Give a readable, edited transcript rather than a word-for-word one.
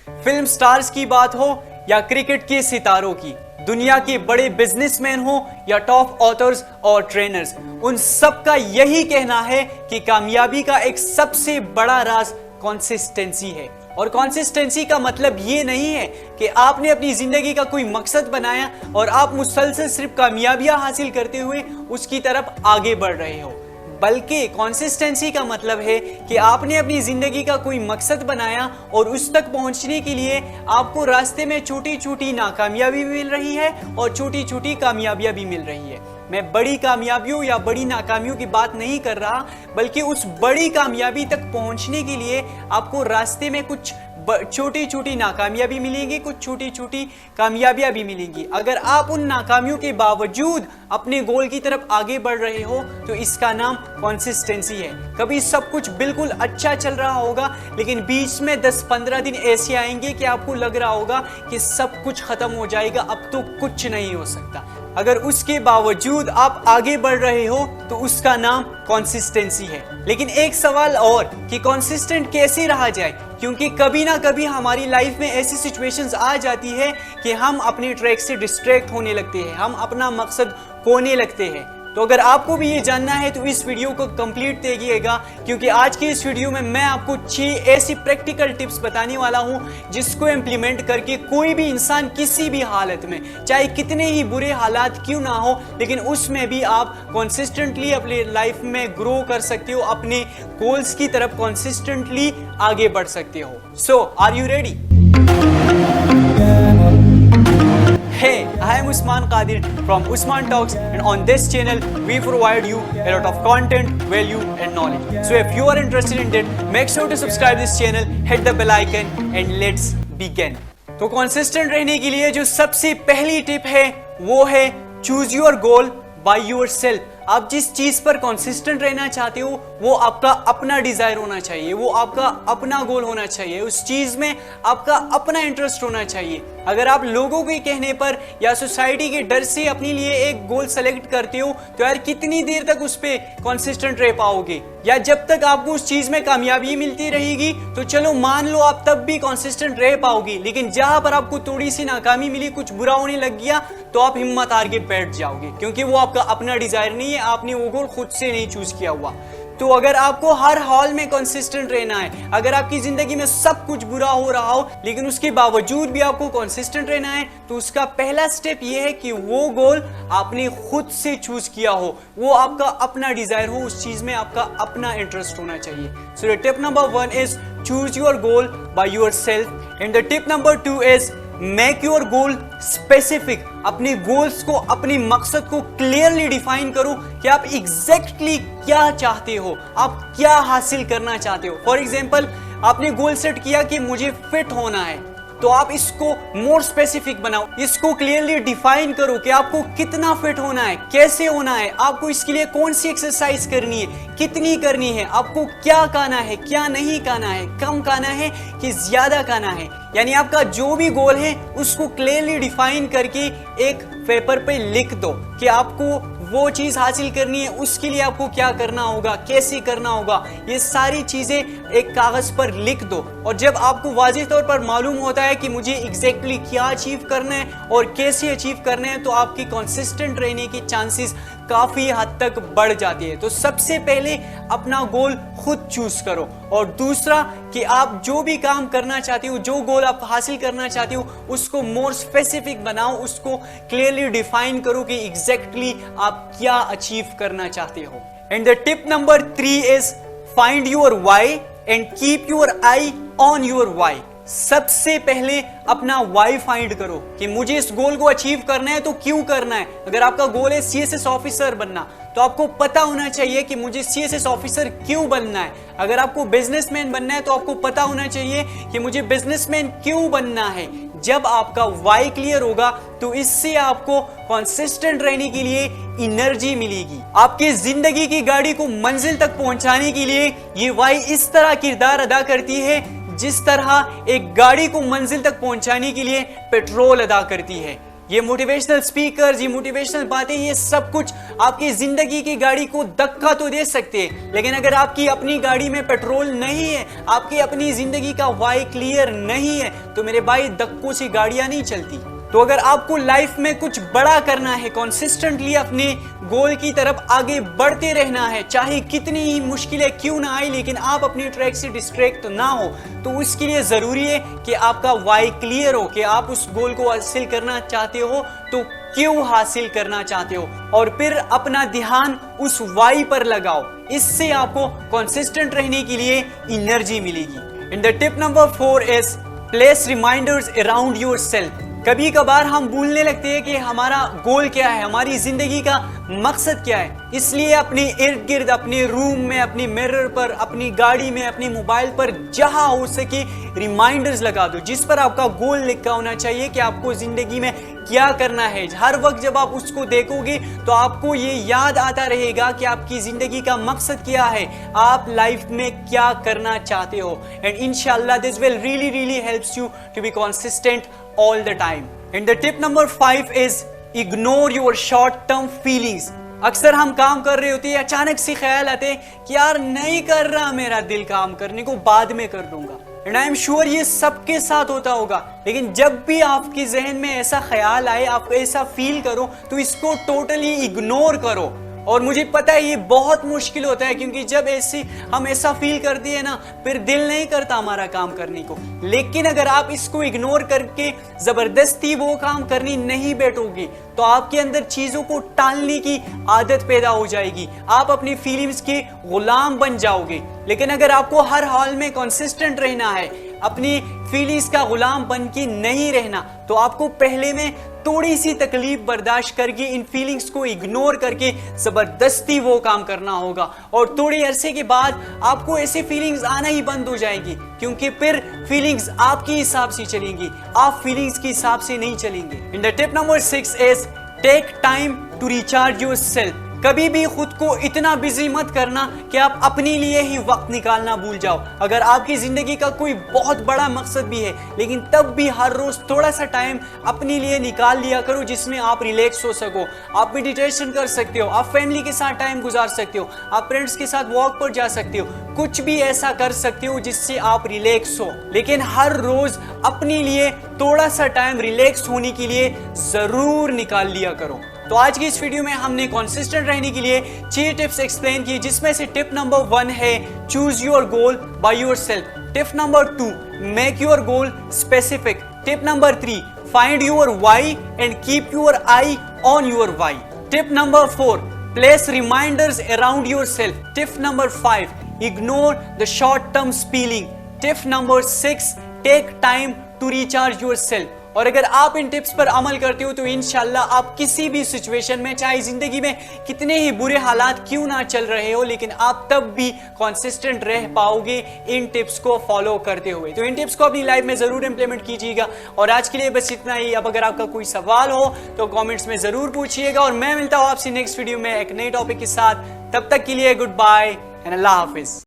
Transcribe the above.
Film stars की बात हो या क्रिकेट के सितारों की, दुनिया के बड़े बिजनेसमैन हो या टॉप ऑथर्स और ट्रेनर्स, उन सब का यही कहना है कि कामयाबी का एक सबसे बड़ा राज कंसिस्टेंसी है। और कंसिस्टेंसी का मतलब ये नहीं है कि आपने अपनी जिंदगी का कोई मकसद बनाया और आप मुसलसल सिर्फ कामयाबियां हासिल करते हुए उसकी तरफ आगे बढ़ रहे हो, बल्कि कंसिस्टेंसी का मतलब है कि आपने अपनी जिंदगी का कोई मकसद बनाया और उस तक पहुंचने के लिए आपको रास्ते में छोटी छोटी नाकामयाबी भी मिल रही है और छोटी छोटी कामयाबियां भी मिल रही है। मैं बड़ी कामयाबियों या बड़ी नाकामियों की बात नहीं कर रहा, बल्कि उस बड़ी कामयाबी तक पहुंचने के लिए आपको रास्ते में कुछ छोटी छोटी नाकामियां भी मिलेंगी, कुछ छोटी छोटी कामयाबियां भी मिलेंगी। अगर आप उन नाकामियों के बावजूद अपने गोल की तरफ आगे बढ़ रहे हो तो इसका नाम कंसिस्टेंसी है। कभी सब कुछ बिल्कुल अच्छा चल रहा होगा, लेकिन बीच में 10-15 दिन ऐसे आएंगे कि आपको लग रहा होगा कि सब कुछ खत्म हो जाएगा, अब तो कुछ नहीं हो सकता। अगर उसके बावजूद आप आगे बढ़ रहे हो तो उसका नाम कंसिस्टेंसी है। लेकिन एक सवाल और कि कंसिस्टेंट कैसे रहा जाए, क्योंकि कभी ना कभी हमारी लाइफ में ऐसी सिचुएशंस आ जाती है कि हम अपने ट्रैक से डिस्ट्रैक्ट होने लगते हैं, हम अपना मकसद खोने लगते हैं। तो अगर आपको भी ये जानना है तो इस वीडियो को कंप्लीट देखिएगा, क्योंकि आज के इस वीडियो में मैं आपको 6 ऐसी प्रैक्टिकल टिप्स बताने वाला हूं जिसको इम्प्लीमेंट करके कोई भी इंसान किसी भी हालत में, चाहे कितने ही बुरे हालात क्यों ना हो, लेकिन उसमें भी आप कंसिस्टेंटली अपनी लाइफ में ग्रो कर सकते हो, अपने गोल्स की तरफ कंसिस्टेंटली आगे बढ़ सकते हो। So are you ready? Hey, I am Usman Qadir from Usman Talks, and on this channel we provide you a lot of content, value and knowledge. So if you are interested in that, make sure to subscribe this channel, hit the bell icon and let's begin. तो consistent रहने के लिए जो सबसे पहली tip है वो है choose your goal by yourself। आप जिस चीज पर कंसिस्टेंट रहना चाहते हो वो आपका अपना डिजायर होना चाहिए, वो आपका अपना गोल होना चाहिए, उस चीज में आपका अपना इंटरेस्ट होना चाहिए। अगर आप लोगों के कहने पर या सोसाइटी के डर से अपने लिए एक गोल सेलेक्ट करते हो तो यार कितनी देर तक उस पे कंसिस्टेंट रह पाओगे? या जब तक आपको उस चीज में कामयाबी मिलती रहेगी तो चलो मान लो आप तब भी कंसिस्टेंट रह पाओगे, लेकिन जहां पर आपको थोड़ी सी नाकामी मिली, कुछ बुरा होने लग गया, तो आप हिम्मत हार के बैठ जाओगे, क्योंकि वो आपका अपना डिजायर नहीं है, आपने वो गोल खुद से नहीं चूज किया हुआ। तो अगर आपको हर हाल में कंसिस्टेंट रहना है, अगर आपकी जिंदगी में सब कुछ बुरा हो रहा हो लेकिन उसके बावजूद भी आपको कंसिस्टेंट रहना है, तो उसका पहला स्टेप ये है कि वो गोल आपने खुद से चूज किया हो, वो आपका अपना डिजायर हो, उस चीज में आपका अपना इंटरेस्ट होना चाहिए। So tip number 1 is choose your goal by yourself, and the tip number 2 is make your goal specific. अपने गोल्स को, अपने मकसद को क्लियरली डिफाइन करो कि आप एग्जैक्टली क्या चाहते हो, आप क्या हासिल करना चाहते हो। फॉर एग्जाम्पल, आपने गोल सेट किया कि मुझे फिट होना है, तो आप इसको मोर स्पेसिफिक बनाओ, इसको क्लियरली डिफाइन करो कि आपको कितना फिट होना है, कैसे होना है, आपको इसके लिए कौन सी एक्सरसाइज करनी है, कितनी करनी है, आपको क्या खाना है, क्या नहीं खाना है, कम खाना है कि ज्यादा खाना है। यानी आपका जो भी गोल है उसको क्लियरली डिफाइन करके एक पेपर पे लिख दो कि आपको वो चीज हासिल करनी है, उसके लिए आपको क्या करना होगा, कैसे करना होगा, ये सारी चीजें एक कागज पर लिख दो। और जब आपको वाज़ेह तौर पर मालूम होता है कि मुझे एग्जैक्टली क्या अचीव करना है और कैसे अचीव करना है, तो आपकी कंसिस्टेंट रहने के चांसेस काफी हद तक बढ़ जाती है। तो सबसे पहले अपना गोल खुद चूज करो, और दूसरा कि आप जो भी काम करना चाहते हो, जो गोल आप हासिल करना चाहते हो, उसको मोर स्पेसिफिक बनाओ, उसको क्लियरली डिफाइन करो कि एग्जैक्टली आप क्या अचीव करना चाहते हो। And the tip number 3 is find your why and keep your eye on your why. सबसे पहले अपना वाई फाइंड करो कि मुझे इस गोल को अचीव करना है तो क्यों करना है। अगर आपका गोल है सीएसएस ऑफिसर बनना, तो आपको पता होना चाहिए कि मुझे सीएसएस ऑफिसर क्यों बनना है। अगर आपको बिजनेसमैन बनना है तो आपको पता होना चाहिए कि मुझे बिजनेसमैन क्यों बनना है। जब आपका वाई क्लियर होगा तो इससे आपको कंसिस्टेंट रहने के लिए एनर्जी मिलेगी। आपकी जिंदगी की गाड़ी को मंजिल तक पहुंचाने के लिए ये वाई इस तरह किरदार अदा करती है जिस तरह एक गाड़ी को मंजिल तक पहुंचाने के लिए पेट्रोल अदा करती है। ये मोटिवेशनल स्पीकर्स, ये मोटिवेशनल बातें, ये सब कुछ आपकी जिंदगी की गाड़ी को धक्का तो दे सकते हैं, लेकिन अगर आपकी अपनी गाड़ी में पेट्रोल नहीं है, आपकी अपनी जिंदगी का वाई क्लियर नहीं है, तो मेरे भाई धक्कों से गाड़ियां नहीं चलती। तो अगर आपको लाइफ में कुछ बड़ा करना है, कंसिस्टेंटली अपने गोल की तरफ आगे बढ़ते रहना है, चाहे कितनी ही मुश्किलें क्यों ना आए, लेकिन आप अपनी ट्रैक से डिस्ट्रैक्ट ना हो, तो उसके लिए जरूरी है कि आपका वाई क्लियर हो, कि आप उस गोल को हासिल करना चाहते हो तो क्यों हासिल करना चाहते हो, और फिर अपना ध्यान उस वाई पर लगाओ। इससे आपको कंसिस्टेंट रहने के लिए एनर्जी मिलेगी। And the tip number 4 is place reminders around yourself. कभी कभार हम भूलने लगते हैं कि हमारा गोल क्या है, हमारी जिंदगी का मकसद क्या है। इसलिए अपने इर्द गिर्द, अपने रूम में, अपनी मिरर पर, अपनी गाड़ी में, अपने मोबाइल पर जहां हो सके रिमाइंडर्स लगा दो, जिस पर आपका गोल लिखा होना चाहिए कि आपको जिंदगी में क्या करना है। हर वक्त जब आप उसको देखोगे तो आपको ये याद आता रहेगा कि आपकी जिंदगी का मकसद क्या है, आप लाइफ में क्या करना चाहते हो। एंड इंशाल्लाह this will really helps you to be consistent all the time. And the tip number 5 is ignore your short term feelings. अक्सर हम काम कर रहे होते हैं, अचानक से ख्याल आते हैं कि यार नहीं कर रहा मेरा दिल काम करने को, बाद में कर लूंगा। एंड आई एम श्योर ये सबके साथ होता होगा, लेकिन जब भी आपके जहन में ऐसा ख्याल आए, आप ऐसा फील करो, तो इसको टोटली इग्नोर करो। और मुझे पता है ये बहुत मुश्किल होता है, क्योंकि जब हम ऐसा फील करते हैं ना, फिर दिल नहीं करता हमारा काम करने को। लेकिन अगर आप इसको इग्नोर करके जबरदस्ती वो काम करने नहीं बैठोगे, तो आपके अंदर चीजों को टालने की आदत पैदा हो जाएगी, आप अपनी फीलिंग्स के गुलाम बन जाओगे। लेकिन अगर आपको हर हाल में कंसिस्टेंट रहना है, अपनी फीलिंग्स का गुलाम बन के नहीं रहना, तो आपको पहले में थोड़ी सी तकलीफ बर्दाश्त करके, इन फीलिंग्स को इग्नोर करके जबरदस्ती वो काम करना होगा। और थोड़ी अरसे के बाद आपको ऐसे फीलिंग्स आना ही बंद हो जाएंगी, क्योंकि फिर फीलिंग्स आपके हिसाब से चलेंगी, आप फीलिंग्स के हिसाब से नहीं चलेंगे। In the tip number 6 is take time to recharge yourself. कभी भी खुद को इतना बिजी मत करना कि आप अपने लिए ही वक्त निकालना भूल जाओ। अगर आपकी जिंदगी का कोई बहुत बड़ा मकसद भी है, लेकिन तब भी हर रोज थोड़ा सा टाइम अपने लिए निकाल लिया करो, जिसमें आप रिलैक्स हो सको, आप मेडिटेशन कर सकते हो, आप फैमिली के साथ टाइम गुजार सकते हो, आप फ्रेंड्स के साथ वॉक पर जा सकते हो, कुछ भी ऐसा कर सकते हो जिससे आप रिलैक्स हो। लेकिन हर रोज अपने लिए थोड़ा सा टाइम रिलैक्स होने के लिए जरूर निकाल लिया करो। तो आज की इस वीडियो में हमने कंसिस्टेंट रहने के लिए 6 टिप्स एक्सप्लेन की, जिसमें से टिप नंबर 1 है choose your goal by yourself. Tip number 2 make your goal specific. Tip number 3 find your why and keep your eye on your why. Tip number 4 place reminders around yourself. Tip number 5 ignore the short term feeling. Tip number 6 take time to recharge yourself. और अगर आप इन tips पर अमल करते हो तो इंशाल्लाह आप किसी भी सिचुएशन में, चाहे जिंदगी में कितने ही बुरे हालात क्यों ना चल रहे हो, लेकिन आप तब भी कंसिस्टेंट रह पाओगे इन टिप्स को फॉलो करते हुए। तो इन टिप्स को अपनी लाइफ में जरूर इंप्लीमेंट कीजिएगा। और आज के लिए बस इतना ही। अब अगर आपका कोई सवाल हो तो कॉमेंट्स में जरूर पूछिएगा, और मैं मिलता हूं आपसे नेक्स्ट वीडियो में एक नए टॉपिक के साथ। तब तक के लिए गुड बाय एंड अल्लाह हाफिज।